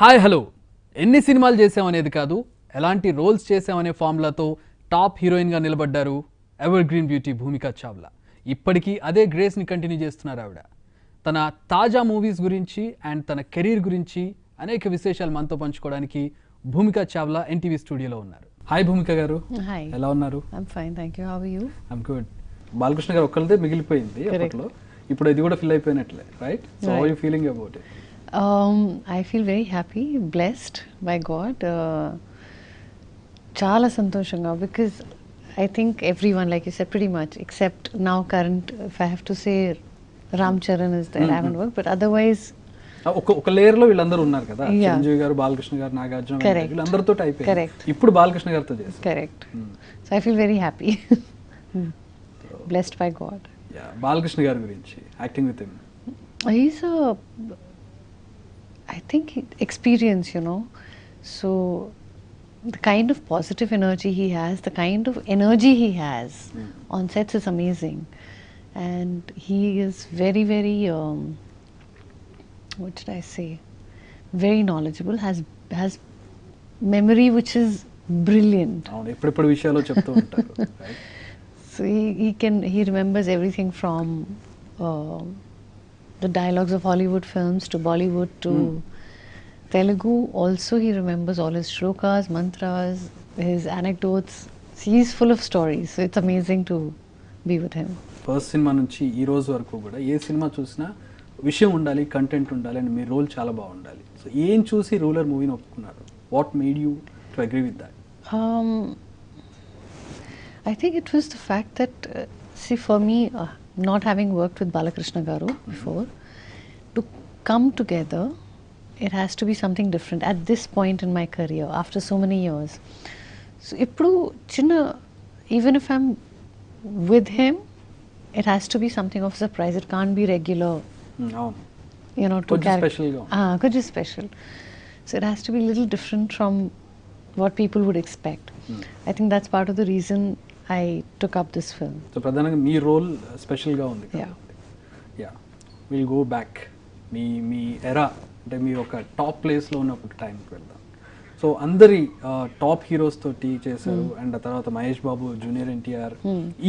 Hi hello ఎన్ని సినిమాలు చేసామనేది కాదు ఎలాంటి రోల్స్ చేసామనే ఫార్ములాతో టాప్ హీరోయిన్గా నిలబడ్డారు ever green beauty Bhumika Chawla. ఇప్పటికీ అదే గ్రేస్ని కంటిన్యూ చేస్తున్నారు ఆవిడ. తన తాజా మూవీస్ గురించి అండ్ తన కెరీర్ గురించి అనేక విశేషాలు మనతో పంచుకోవడానికి భూమికా చావ్లా NTV స్టూడియోలో ఉన్నారు. హాయ్ భూమిక గారు, ఎలా ఉన్నారు? I'm good. బాలకృష్ణ గారు ఒక్కళ్ళదే మిగిలిపోయింది అప్పట్లో, ఇప్పుడు ఇది కూడా ఫిల్ అయిపోయినట్లే, right? So how you feeling about it? I feel very happy, blessed by God. Chala santoshanga, because I think everyone, like you said, pretty much, except now current, if I have to say, Ram Charan is there. I haven't worked, but otherwise. ఒక layer లో వీళ్ళందరూ ఉన్నారు కదా, చిరంజీవి గారు, బాలకృష్ణ గారు, నాగార్జున గారు, వీళ్ళందరితో type. ఇప్పుడు బాలకృష్ణ గారితో చేశారు. Correct. So I feel very happy, blessed by God. Balakrishna గారి గురించి acting with him, he's a, I think experience, you know. So the kind of positive energy he has, the kind of energy he has on sets is amazing. And he is very, very, what should I say, very knowledgeable, has memory which is brilliant. ఎప్పుడు విషయాలు చెప్తూ ఉంటారు. So he remembers everything from the dialogues of Hollywood films to Bollywood to Telugu. Also he remembers all his shlokas, mantras, his anecdotes. He's full of stories, so it's amazing to be with him. First cinema నుంచి ఈ రోజు వరకు కూడా ఏ cinema చూసినా విషయం ఉండాలి, content ఉండాలి, and me role చాలా బాగుండాలి. సో ఏం చూసి రూలర్ మూవీని ఒప్పుకున్నారు? What made you to agree with that? I think it was the fact that see, for me, not having worked with Balakrishna Garu before, to come together, it has to be something different at this point in my career after so many years. So ippudu chinna, even if I'm with him, it has to be something of surprise. It can't be regular. You know, to special. Kuch special. So it has to be a little different from what people would expect. I think that's part of the reason I took up this film. So pradhananga మీ role special గా ఉంది. Yeah will go back మీ era, అంటే మీరు ఒక top place లో ఉన్నప్పుడు టైంకి వెళ్దాం. సో అందరి టాప్ హీరోస్ తోటి చేశారు, అండ్ ఆ తర్వాత మహేష్ బాబు, జూనియర్ ఎన్టీఆర్,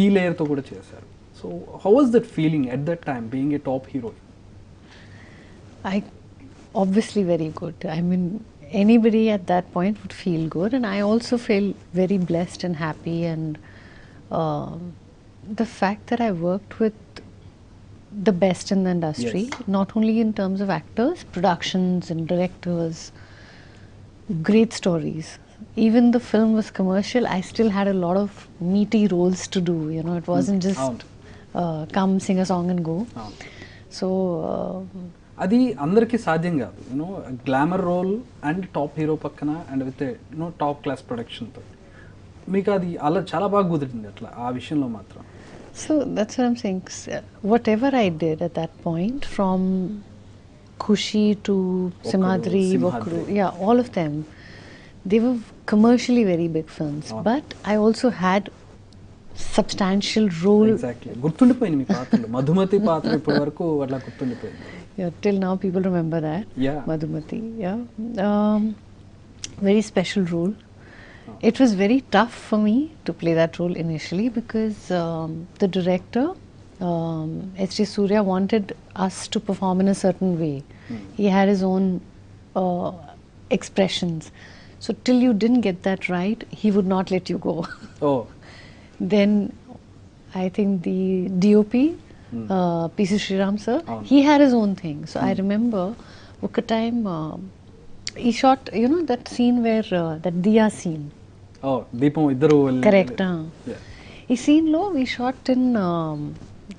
ఈ లేయర్ తో కూడా చేశారు. So how was that feeling at that time being a top hero? Obviously very good. I mean, anybody at that point would feel good, and I also feel very blessed and happy. And the fact that I worked with the best in the industry, not only in terms of actors, productions and directors, great stories. Even the film was commercial, I still had a lot of meaty roles to do, you know. It wasn't just come sing a song and go. So అది అందరికీ సాధ్యం కాదు, you know, glamour role and top hero పక్కన and with you know top class ప్రొడక్షన్తో మీకు అది అలా చాలా బాగా కుదిరింది అట్లా ఆ విషయంలో మాత్రం. So that's what I'm saying. Whatever I did at that point, from Khushi to Simhadri, Vokru, yeah, all of them, they were commercially very big films. But I also had substantial role. Exactly. గుర్తుండిపోయింది మీ పాత్రలు. మధుమతి పాత్ర ఇప్పటి వరకు అట్లా గుర్తుండిపోయింది. Yeah, till now people remember that. Yeah. Madhumati, yeah. Very special role. It was very tough for me to play that role initially because the director, H.D. Surya, wanted us to perform in a certain way. He had his own expressions. So till you didn't get that right, he would not let you go. Oh. Then I think the DOP, P.C. Sriram sir, he had his own thing. So I remember oka time he shot, you know, that scene where that Diya scene. Oh, Deepam iddaru. Correct. Ee scene lo we shot in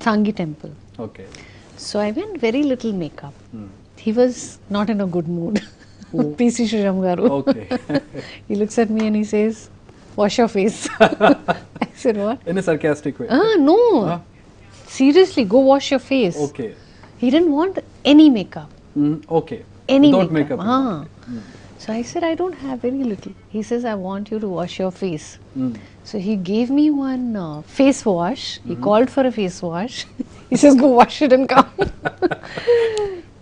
Sangi temple. Okay. So I went very little makeup. He was not in a good mood. P.C. Sriram garu. Okay. He looks at me and he says, "Wash your face." I said, "What?" In a sarcastic way. No. Seriously, go wash your face. Okay. He didn't want any makeup. Okay. Any Without makeup. So I said, I don't have very little. He says, I want you to wash your face. So he gave me one face wash. He called for a face wash. He says, go wash it and come.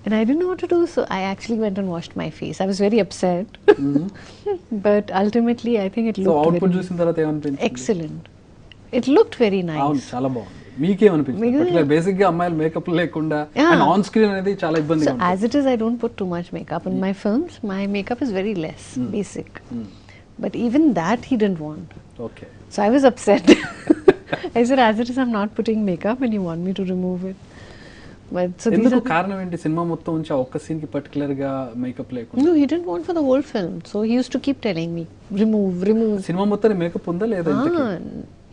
And I didn't know what to do, so I actually went and washed my face. I was very upset. But ultimately, I think it so looked output very చూసిన తర్వాత ఏమనిపించింది? excellent. It looked very అవును, nice. చాలా బాగుంది. మీకేమనిపించింది? Because- particular basic గా అమ్మాయిలు makeup లేకుండా Yeah. And on screen అనేది చాలా ఇబ్బందిగా So ఉంటుంది. as it is, I don't put too much makeup. In my films, my makeup is very less, basic. But even that he didn't want. Okay. So I was upset. I said, as it is, I'm not putting makeup and you want me to remove it. But so these ఎందుకు are కారణం ఏంటి? Cinema మొత్తం నుంచి ఆ ఒక్క scene కి particular గా makeup లేకుండా? no, he didn't want for the whole film. So he used to keep telling me, remove, remove. Cinema మొత్తం మేకప్ ఉందా లేదా?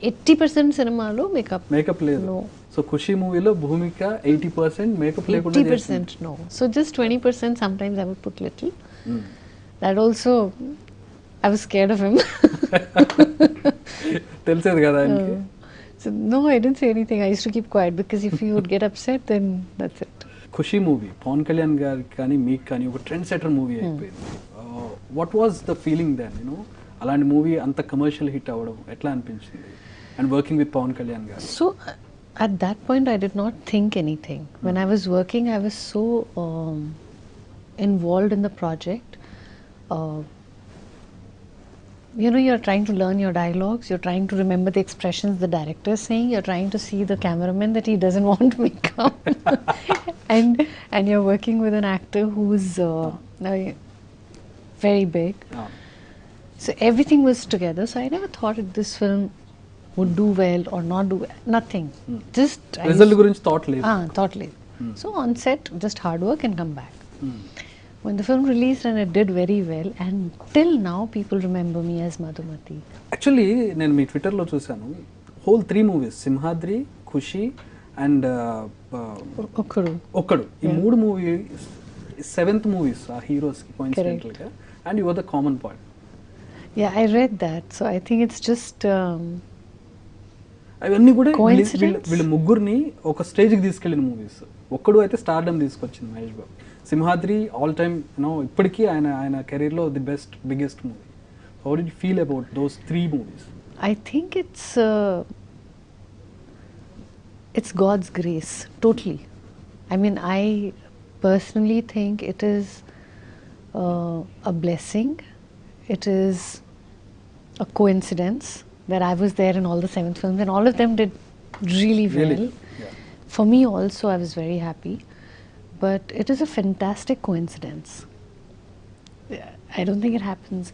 80% సినిమాలో మేకప్. మేకప్ లేదు. No. సో ఖుషి మూవీలో భూమిక 80% మేకప్ లేకుండా 80% no. So just 20%, sometimes I would put little. That also, I was scared of him. తెలిసేది కదా ఆయనకి. So no, I didn't say anything. I used to keep quiet because if he would get upset, then that's it. Kushi movie Pawan Kalyan గారికి కానీ మీకు కానీ ఒక trend setter movie అయిపోయింది. What was the feeling then? You know అలాంటి మూవీ అంత commercial hit అవ్వడం ఎట్లా అనిపించింది? And working with Pawan Kalyan garu. So at that point, I did not think anything. When I was working, I was so involved in the project. You know, you're trying to learn your dialogues, you're trying to remember the expressions the director is saying, you're trying to see the cameraman that he doesn't want makeup. and you're working with an actor who's very big. So everything was together. So I never thought that this film would do well or not do well. Nothing. Just I result used- గురించి thought లేదు. thought late. So on set, just hard work and come back. When the film released and it did very well, and till now people remember me as Madhumati. Actually నేను మీ ట్విట్టర్లో చూశాను, whole 3 movies Simhadri, Kushi and Okuru. Okkadu, ఈ 3 movies 7th movies ఆ హీరోస్కి coincidental గా, and you are the common point. Yeah, I read that. So I think it's just అవన్నీ కూడా Coincidence? వీళ్ళ ముగ్గురిని ఒక స్టేజ్కి తీసుకెళ్ళిన మూవీస్. ఒక్కడు అయితే స్టార్డమ్ తీసుకొచ్చింది Mahesh Babu. Simhadri all time you know ఇప్పటికీ ఆయన కెరీర్లో the best biggest movie. How did you feel about those 3 movies? I think it's God's grace, totally. I mean, I personally think it is a blessing. It is a coincidence that I was there in all the 7 films and all of them did really well. Really? Yeah. For me also, I was very happy. But it is a fantastic coincidence. Yeah, I don't think it happens.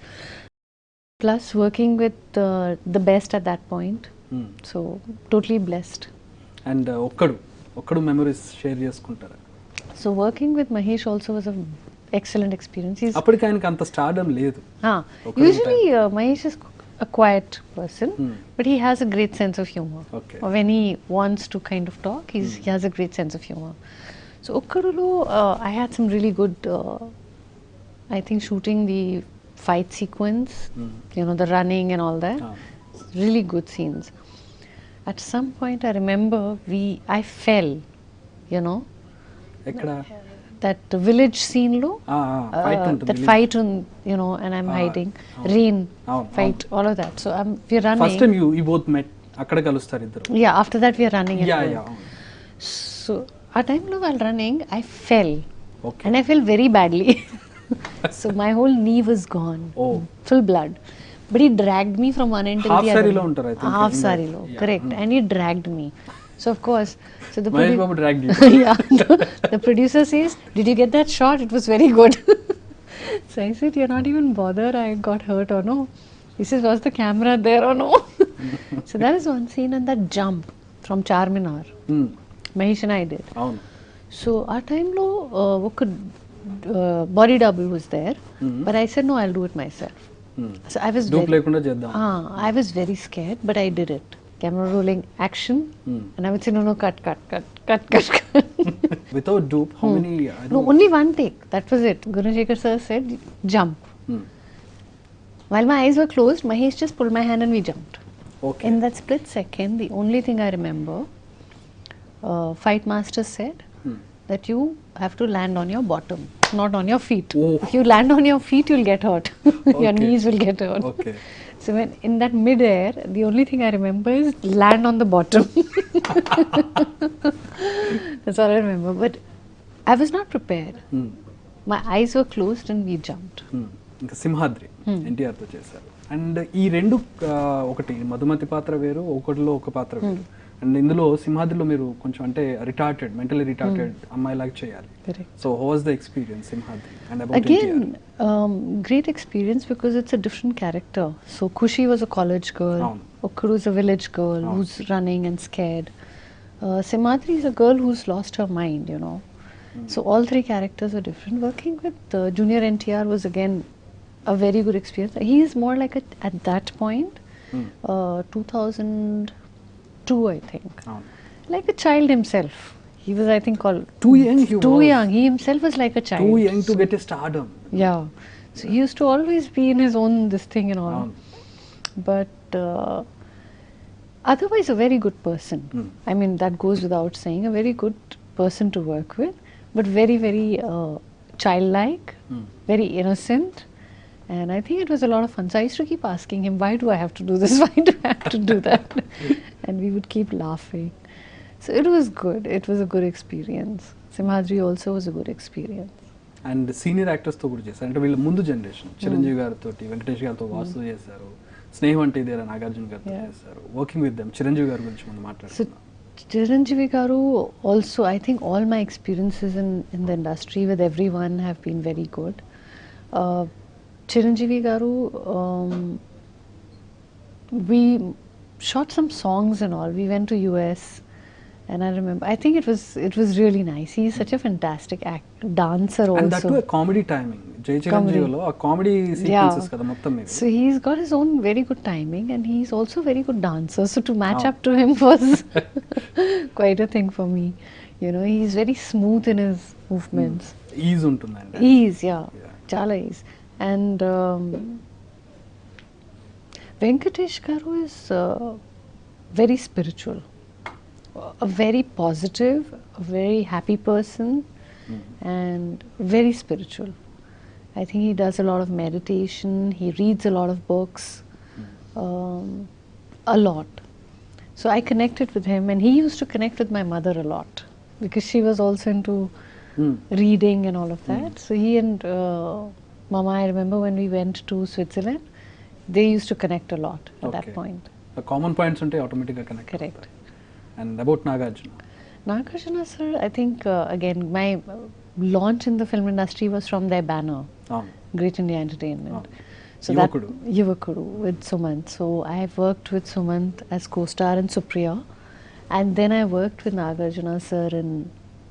Plus, working with the best at that point. So, totally blessed. And ఒక్కడు memories share చేసుకుంటారా? So, working with Mahesh also was an excellent experience. అప్పటికి ఆయనకి అంత stardom లేదు. Okkadu Usually, Mahesh is a quiet person, but he has a great sense of humor. Okay. When he wants to kind of talk, he has a great sense of humor. So Okkadulo, I had some really good, I think shooting the fight sequence, you know, the running and all that, really good scenes. At some point I remember I fell, you know, ఎక్కడ that village scene lo, fight ఉంటుంది, that fight on, you know, and I'm hiding, rain, fight, all of that. So we're running. First time you both met, అక్కడ కలుస్తారు ఇద్దరు. Yeah, after that we are running. and going. Yeah. So our time while running, I fell. Okay. And I fell very badly. So my whole knee was gone. Oh. Full blood. But he dragged me from one end to Half the other. saree lo untaru, I think, Half in saree that. lo, Yeah. correct. And he dragged me. So of course, so the Mahesh Babu drag you. yeah, the producer says, "Did you get that shot? It was very good." So I said, "You're not even bothered. I got hurt or no." He says, "Was the camera there or no?" So that is one scene, and that jump from Charminar, Mahesh and I did. అవును. So our time lo body double was there, but I said no, I'll do it myself. So I was dupe లేకుండా చేద్దాం. I was very scared, but I did it. Camera rolling, action, and I would say no, cut. Without dupe how many? No, only one take. That was it. Gunashekar sir said jump. While my eyes were closed, Mahesh just pulled my hand and we jumped. Okay. In that split second, the only thing I remember, Fight Master said that you have to land on your bottom, not on your feet. Oh. If you land on your feet, you'll get hurt. Your Okay. knees will get hurt. Okay. So when in that mid-air, the only thing I remember is land on the bottom. That's all I remember. But I was not prepared. My eyes were closed and we jumped. ఇంకా సింహాద్రి ఎన్టీఆర్తో చేశారు. And ఈ రెండు ఒకటి మధుమతి పాత్ర వేరు, ఒకటిలో ఒక పాత్ర వేరు. అండ్ ఇందులో సింహాద్రిలో మీరు కొంచెం అంటే రిటార్టెడ్, మెంటలీ రిటార్టెడ్ అమ్మాయిలాగా చేయాలి. So how was the experience Simhadri and about Again, great experience because it's a different character. So Khushi was a college girl, Okuru is a village girl who's running and scared. Simhadri is a girl who's lost her mind, you know. So all three characters are different. Working with Junior NTR was again a very good experience. He is more like at that point, 2002 I think, like a child himself. He was, I think, called too young. Too young. He himself was like a child. Too young to get a stardom. Yeah. So he used to always be in his own this thing and all. But otherwise a very good person. I mean, that goes without saying. A very good person to work with, but very, very childlike, very innocent. And I think it was a lot of fun. So I used to keep asking him, why do I have to do this? Why do I have to do that? And we would keep laughing. So it was good. It was a good experience. Simhadri also was a good experience. And senior యాక్టర్స్తో కూడా చేశారు. అంటే వీళ్ళ ముందు generation Chiranjeevi గారితో, వెంకటేష్ గారితో వాసు చేశారు, స్నేహం అంటే ఇదేరా నాగార్జున గారితో చేశారు. వర్కింగ్ విత్ దెమ్ చిరంజీవి గారి గురించి మనం మాట్లాడుతున్నాం. Chiranjeevi Garu also, I think all my experiences in the industry with everyone have been very good. Chiranjeevi Garu, we shot some songs and all. We went to US and I remember, I think it was really nice. He is such a fantastic dancer also. And that too a comedy timing. Jai Chiranjeevilo a comedy sequences kada mottam meedu. So he's got his own very good timing and he's also very good dancer. So to match up to him was quite a thing for me. You know, he's very smooth in his movements. Ease untundandi. Ease, yeah. Chala ease. And Venkatesh Garu is very spiritual, a very positive, a very happy person, and very spiritual. I think he does a lot of meditation, he reads a lot of books, a lot. So I connected with him and he used to connect with my mother a lot because she was also into reading and all of that. So he and Mama, I remember when we went to Switzerland, they used to connect a lot at that point. The common points unte automatic ga connect. Correct. And about Nagarjuna? Nagarjuna sir, I think again my launch in the film industry was from their banner, Great India Entertainment. So Yuvakudu. that Yuvakudu with Sumant. So I have worked with Sumant as co-star in Supriya, and then I worked with Nagarjuna sir in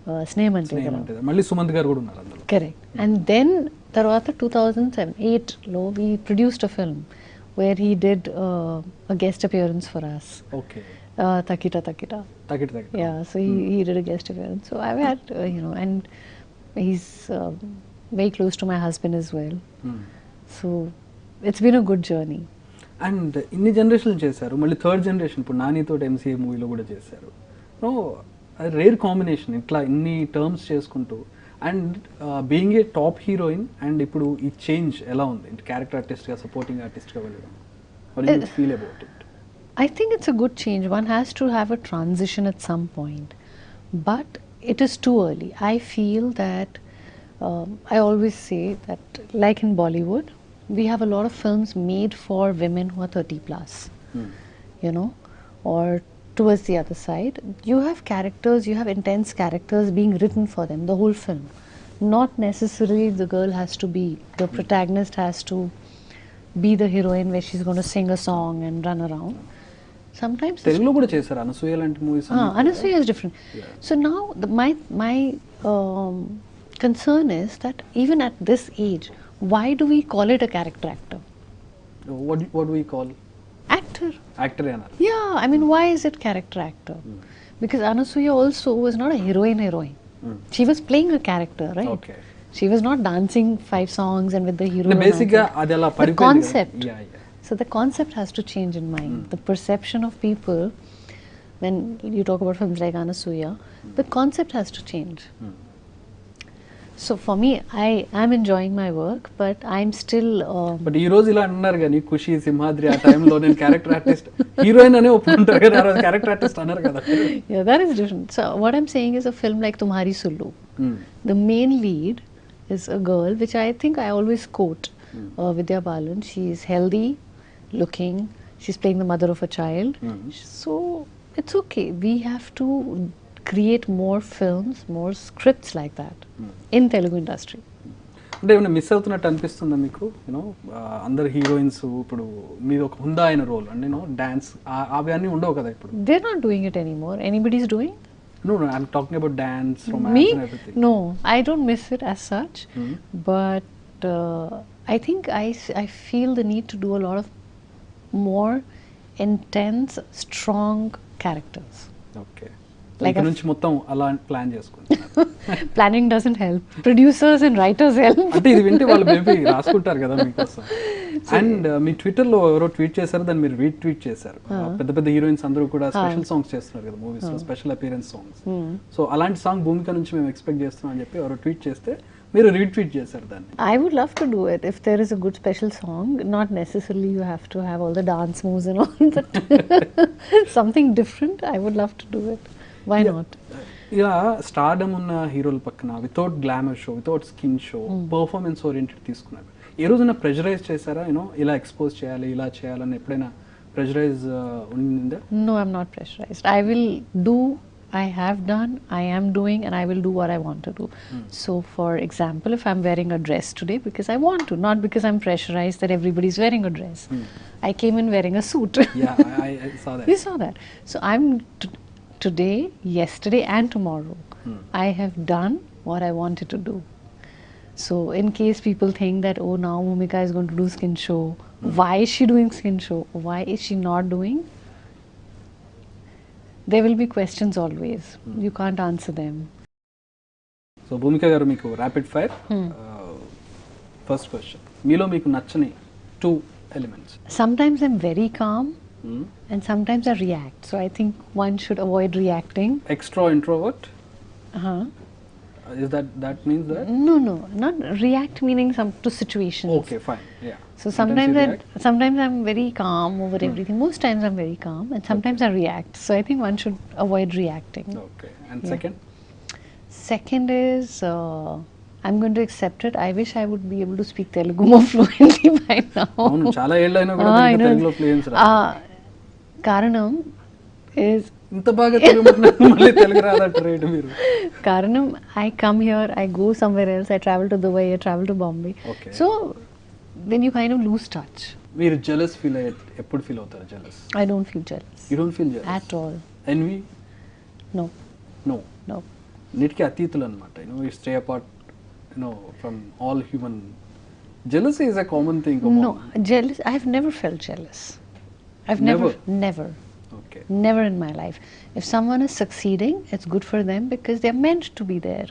Sneham Ante Idara. Malli Sumant garu kuda unnaru andulo. Correct. And then tarvata 2007-8 lo we produced a film where he did a guest appearance for us. Okay. Takita. Yeah, so he did a guest appearance. So I've had, you know, and he's very close to my husband as well. So it's been a good journey. And ఇన్ని జనరేషన్లు చేశారు, మళ్ళీ third generation ఇప్పుడు నానితో MCA మూవీలో కూడా చేశారు. So అది rare combination ఇట్లా ఇన్ని టర్మ్స్ చేసుకుంటూ. And being a top heroine and ఇప్పుడు ఈ చేంజ్ ఎలా ఉంది క్యారెక్టర్ ఆర్టిస్ట్గా సపోర్టింగ్ ఆర్టిస్ట్గా వెళ్ళడం? What you feel about it? I think it's a good change. One has to have a transition at some point, but it is too early. I feel that I always say that like in Bollywood, we have a lot of films made for women who are 30 plus, you know, or towards the other side. You have characters, you have intense characters being written for them, the whole film. Not necessarily the girl has to be, the protagonist has to be the heroine where she's going to sing a song and run around. Sometimes తెలుగులో కూడా చేశారు అనసూయ లాంటి movies. Anasuya is different. So now my concern is that even at this age, why do we call it a character actor? What do we call? Actor. Actor అన్నారు. Yeah, I mean, why is it character actor? Because Anasuya also was not a heroine. She was playing a character, right? Okay. She was not dancing 5 songs and with the hero. బేసిక్గా అది అలా The పడిపోయింది. concept. So the concept has to change in mind. The perception of people, when you talk about films like Anasuya, the concept has to change. So for me, I am enjoying my work, but I'm still. But ఈ రోజు ఇలా అన్నారు కానీ ఖుషి సింహాద్రి ఆ టైంలో నేను character artist heroine అనే ఒప్పుకుంటారు కానీ ఆ రోజు క్యారెక్టర్ ఆర్టిస్ట్ అన్నారు కదా. Yeah, that is different. So what I'm saying is a film like Tumhari Sulu. The main lead is a girl, which I think I always quote, Vidya Balan. She is healthy looking. She's playing the mother of a child. So it's okay. We have to create more films, more scripts like that in Telugu industry. అంటే ఏమైనా miss అవుతున్నట్టు అనిపిస్తుందా మీకు? You know అందరు heroines ఇప్పుడు మీది ఒక హుందా అయిన రోల్ అంటే డాన్స్ అవన్నీ ఉండవు కదా ఇప్పుడు. They're not doing it anymore. Anybody's doing? No, I'm talking about dance, romance Me? and everything. No, I don't miss it as such. But I think I feel the need to do a lot of more intense, strong characters. Okay, Like ఇక్కడ నుంచి మొత్తం అలా plan చేసుకుంటున్నారు. Planning doesn't help. Producers and writers help. అంటే ఇది వింటే వాళ్ళు maybe రాసుకుంటారు కదా మీకోసం. అండ్ మీ ట్విట్టర్లో ఎవరో ట్వీట్ చేశారు, దాన్ని మీరు రీట్వీట్ చేశారు. పెద్ద పెద్ద హీరోయిన్స్ అందరూ కూడా స్పెషల్ సాంగ్స్ చేస్తున్నారు కదా మూవీస్ లో, స్పెషల్ అపియరెన్స్ సాంగ్స్. సో అలాంటి సాంగ్ భూమిక నుంచి మేము ఎక్స్పెక్ట్ చేస్తున్నాం అని చెప్పి ఎవరో ట్వీట్ చేస్తే మీరు రీట్వీట్ చేశారు దాన్ని. I would love to do it if there is a good special song. Not necessarily you have to have all the dance moves and all, but something different. I would love to do it. Why not? ఇలా stardom ఉన్న హీరోల పక్కన without glamour show, without skin show, performance oriented తీసుకున్నారు. ఏ రోజున pressurise చేశారా? ఇలా expose చేయాలి, ఇలా చేయాలని ఎప్పుడైనా pressurise ఉండిందా? No, I'm not pressurized. I will do, I have done, I am doing, and I will do what I want to do. So for example, if I'm wearing a dress today because I want to, not because I'm pressurized that everybody's wearing a dress. I came in wearing a suit. Yeah, I saw that. You saw that. So I'm today, yesterday and tomorrow, I have done what I wanted to do. So in case people think that, oh, now Bhumika is going to do skin show, why is she doing skin show? Why is she not doing? There will be questions always. You can't answer them. So Bhumika garu, మీకు rapid fire first question. మీలో మీకు నచ్చని 2 elements. Sometimes I'm very calm and sometimes I react. So I think one should avoid reacting. Extra introvert? Uh-huh. Is that means that? No, not react meaning to situations. Okay, fine. Yeah. So sometimes you react. sometimes I'm very calm over everything. Most times I'm very calm and sometimes I react. So I think one should avoid reacting. Okay. And Yeah. second? Second is I'm going to accept it. I wish I would be able to speak Telugu more fluently by now. అవును, చాలా ఏళ్ళైనా కూడా I మీకు know. తెలుగులో fluency రా. Karanam is ఇంత బాగా తెలుగు మాట్లాడుతున్నారు, మళ్ళీ తెలుగు రాదట రేటు మీరు. Karanam, I come here, I go somewhere else, I travel to Dubai, I travel to Bombay. Okay. So then you kind of lose touch. మీరు జెలస్ ఫీల్ ఎప్పుడు feel అవుతారు? Jealous? I don't feel jealous you don't feel jealous at all. Envy? No, no. no. నీటికి అతీతులు అనమాట. You stay apart from all human. Jealousy is a common thing. No, jealous. I've never felt jealous. I've never. Okay. Never in my life. If someone is succeeding, it's good for them because they're meant to be there.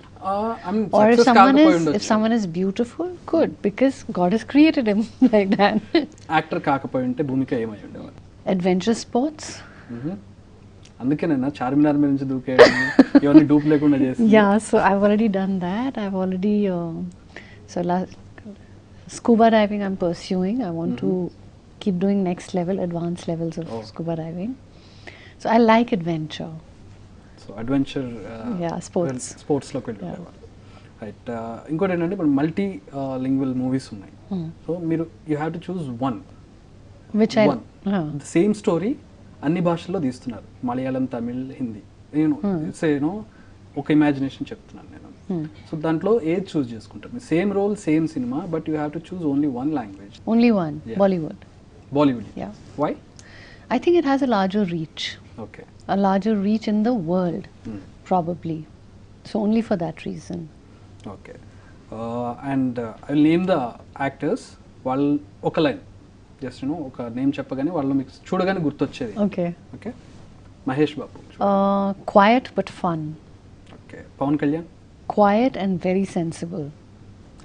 Or if someone is beautiful, good because God has created him like that. Actor కాకపోయి ఉంటే భూమిక ఏమై ఉండేవారు? Adventure sports. అందుకేనైనా Charminar మీద నుంచి దూకేయడం, ఇవన్నీ dupe లేకుండా చేసి. Yeah, so I've already done that. I've already scuba diving I'm pursuing. I want to keep doing next level, advanced levels of scuba diving. So I like adventure. So adventure Sports. స్పోర్ట్స్లోకి వెళ్ళేవారు. Right. ఇంకోటి ఏంటంటే ఇప్పుడు multi lingual movies ఉన్నాయి. So మీరు you have to choose one. Which same story అన్ని భాషల్లో తీస్తున్నారు, మలయాళం, తమిళ్, హిందీ. ఒక ఇమాజినేషన్ చెప్తున్నాను నేను. సో దాంట్లో ఏది చూస్ చేసుకుంటారు? Same role, same cinema, but you have to choose only one language. Only one. Yeah. Bollywood. Yeah. Why? I think it has a larger reach. Okay. A larger reach in the world, probably. So only for that reason. Okay. And I will name the actors. వాళ్ళు ఒక line just ఒక name చెప్పగానే వాళ్ళు మీకు చూడగానే గుర్తొచ్చేది. Okay. Okay. Mahesh Babu. Quiet but fun. Okay. Pawan Kalyan. Quiet and very sensible.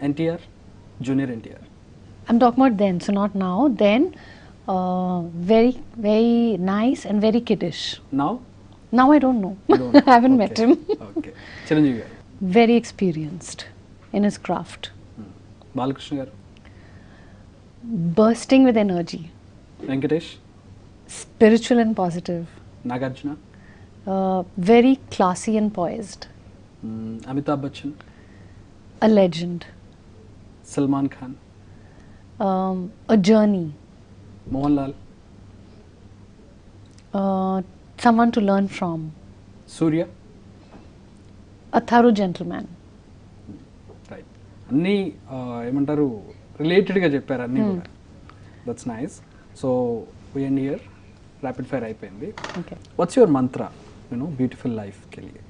NTR, junior NTR. I'm talking about then, so not now. Then, very, very nice and very kiddish. Now? Now I don't know. I haven't met him. Okay. Chiranjeevi గారు. Very experienced in his craft, Balakrishna గారు, bursting with energy, Venkatesh, spiritual and positive, Nagarjuna, very classy and poised, Amitabh Bachchan, a legend, Salman Khan, a journey, Mohan Lal, someone to learn from, Surya. a thorough gentleman. Right, అన్నీ ఏమంటారు రిలేటెడ్గా చెప్పారు అన్నీ కూడా. That's nice. So we end here, rapid fire అయిపోయింది. Okay. What's your Mantra beautiful లైఫ్కి వెళ్ళి?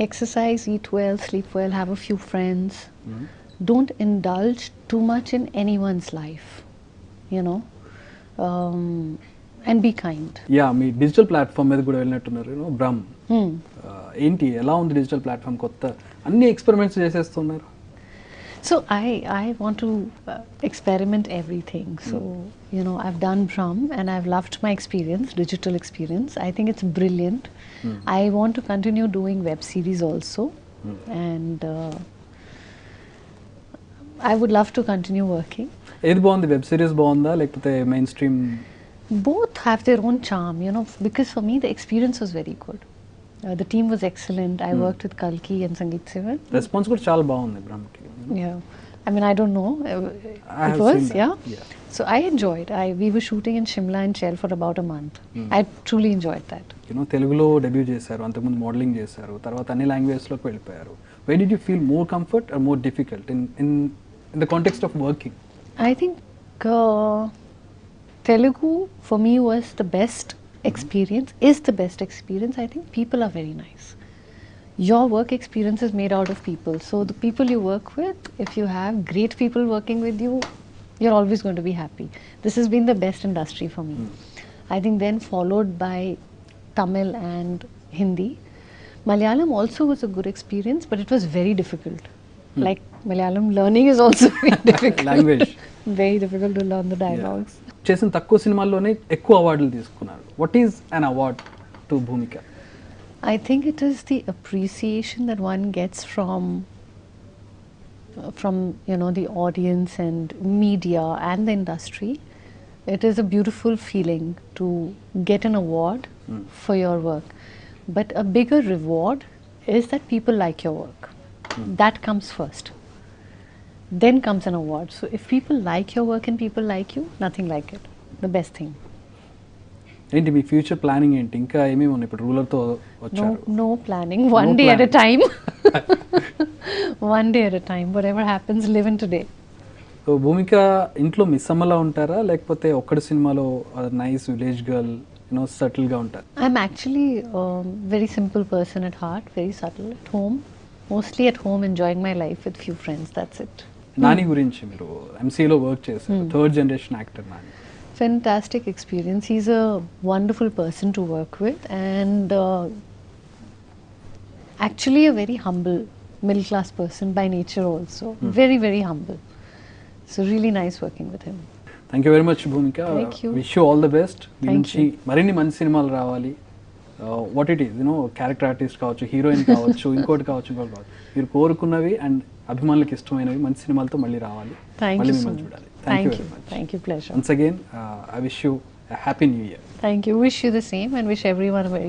Exercise, eat well, sleep well, have a few friends. Don't indulge too much in anyone's life, you know, and be kind. Yeah, me digital platform మీద కూడా వెళ్ళినట్టున్నారు, బ్రహ్మ్. ఏంటి, ఎలా ఉంది digital platform? కొత్త అన్ని experiments చేసేస్తున్నారు. So I want to experiment everything. So I've done Brahm and I've loved my experience, digital experience. I think it's brilliant. I want to continue doing web series also, and I would love to continue working. ఏది బాగుంది, web series బాగుందా లేకపోతే main stream? Both have their own charm, because for me the experience was very good. The team was excellent. I worked with Kalki and Sangeet Sivan. Response కూడా చాలా బాగుంది బ్రహ్మకి. Yeah, I mean, I don't know. I It have was, seen that. yeah. So I enjoyed. We were shooting in Shimla and Shell for about a month. I truly enjoyed that. తెలుగులో debut చేశారు, అంతకుముందు modelling చేశారు, తర్వాత అన్ని లాంగ్వేజెస్లోకి వెళ్ళిపోయారు. Why did you feel more comfort or more difficult in the context of working? I think Telugu for me was the best experience, is the best experience. I think people are very nice. Your work experience is made out of people. So the people you work with, if you have great people working with you, you're always going to be happy. This has been the best industry for me. I think then followed by Tamil and Hindi. Malayalam also was a good experience, but it was very difficult. Like Malayalam learning is also very difficult. Language. Very difficult to learn the dialogues. చేసిన తక్కువ సినిమాల్లోనే ఎక్కువ అవార్డులు తీసుకున్నారు. What is an award to Bhumika? I think it is the appreciation that one gets from the audience and media and the industry. It is a beautiful feeling to get an award for your work. But a bigger reward is that people like your work. That comes first. Then comes an award. So if people like your work and people like you, nothing like it. The best thing. ఏంటి మీ future planning ఏంటి? ఇంకా ఏమేమి ఉన్నాయి? ఇప్పుడు రూలర్తో వచ్చారు. No planning. One day at a time. One day at a time. Whatever happens, live in today. So Bhumika ఇంట్లో miss అమ్మలా ఉంటారా లేకపోతే ఒక్కడి సినిమాలో నైస్ విలేజ్ గర్ల్ సటిల్గా ఉంటారు? I'm actually a very simple person at heart, very subtle at home. Mostly at home, enjoying my life with few friends. That's it. Nani గురించి మీరు ఎంసీలో work చేశారు, third generation actor Nani. Fantastic experience. He's a wonderful person to work with, and actually a very humble middle class person by nature also. Very, very humble. So really nice working with him. Thank you very much Bhumika. Thank you. Wish you all the best. Me Thank నుంచి మరిన్ని మంచి సినిమాలు రావాలి. What it is character artist కావచ్చు, heroine కావచ్చు, ఇంకోటి కావచ్చు, ఇంకోటి కావచ్చు, మీరు కోరుకున్నవి అండ్ అభిమానులకు ఇష్టమైనవి మంచి సినిమాలతో మళ్ళీ రావాలి, Thank మళ్ళీ you so మిమ్మల్ని much. చూడాలి. Thank you Thank very you. Much. Thank you. Pleasure. Once again, I wish you a happy new year. Thank you. Wish you the same and wish everyone a very